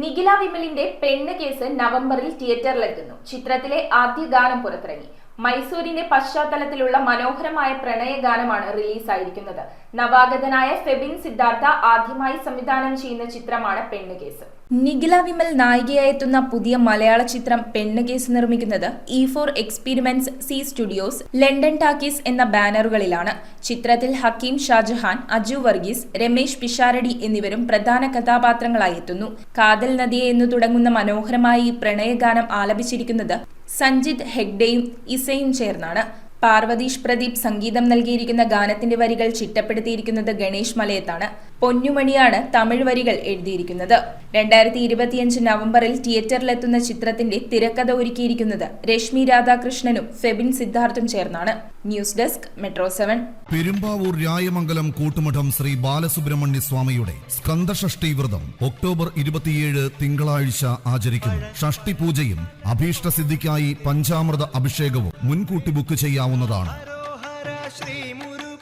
നിഖില വിമലിന്റെ പെണ്ണ് കേസ് നവംബറിൽ തിയേറ്ററിലെത്തുന്നു. ചിത്രത്തിലെ ആദ്യ ഗാനം പുറത്തിറങ്ങി. മൈസൂരിന്റെ പശ്ചാത്തലത്തിലുള്ള മനോഹരമായ പ്രണയഗാനമാണ് റിലീസായിരിക്കുന്നത്. നവാഗതനായ ഫെബിൻ സിദ്ധാർത്ഥ ആദ്യമായി സംവിധാനം ചെയ്യുന്ന ചിത്രമാണ് പെണ്ണ് കേസ്. നിഖില വിമൽ നായികയായെത്തുന്ന പുതിയ മലയാള ചിത്രം പെണ്ണ് കേസ് നിർമ്മിക്കുന്നത് E4 experiments, C studios, London talkies എന്ന ബാനറുകളിലാണ്. ചിത്രത്തിൽ ഹക്കീം ഷാജഹാൻ, അജു വർഗീസ്, രമേശ് പിഷാരടി എന്നിവരും പ്രധാന കഥാപാത്രങ്ങളായി എത്തുന്നു. കാതൽ നദിയെ എന്നു തുടങ്ങുന്ന മനോഹരമായ ഈ പ്രണയഗാനം ആലപിച്ചിരിക്കുന്നത് സഞ്ജിത് ഹെഗ്ഡെയും ഇസയും ചേർന്നാണ്. പാർവതീഷ് പ്രദീപ് സംഗീതം നൽകിയിരിക്കുന്ന ഗാനത്തിന്റെ വരികൾ ചിട്ടപ്പെടുത്തിയിരിക്കുന്നത് ഗണേഷ് മലയത്താണ്. പൊന്നുമണിയാണ് തമിഴ് വരികൾ എഴുതിയിരിക്കുന്നത്. 2025 നവംബറിൽ തിയേറ്ററിലെത്തുന്ന ചിത്രത്തിന്റെ തിരക്കഥ ഒരുക്കിയിരിക്കുന്നത് രശ്മി രാധാകൃഷ്ണനും ഫെബിൻ സിദ്ധാർത്ഥും ചേർന്നാണ്. News desk metro 7. Perumbavoor Rayamangalam Koottumadam Sree Balasubramanya സ്വാമിയുടെ സ്കന്ദഷഷ്ഠി വ്രതം ഒക്ടോബർ 27 തിങ്കളാഴ്ച ആചരിക്കുന്നു. ഷഷ്ഠി പൂജയും അഭീഷ്ടസിദ്ധിക്കായി പഞ്ചാമൃത അഭിഷേകവും മുൻകൂട്ടി ബുക്ക് ചെയ്യാവുന്നതാണ്.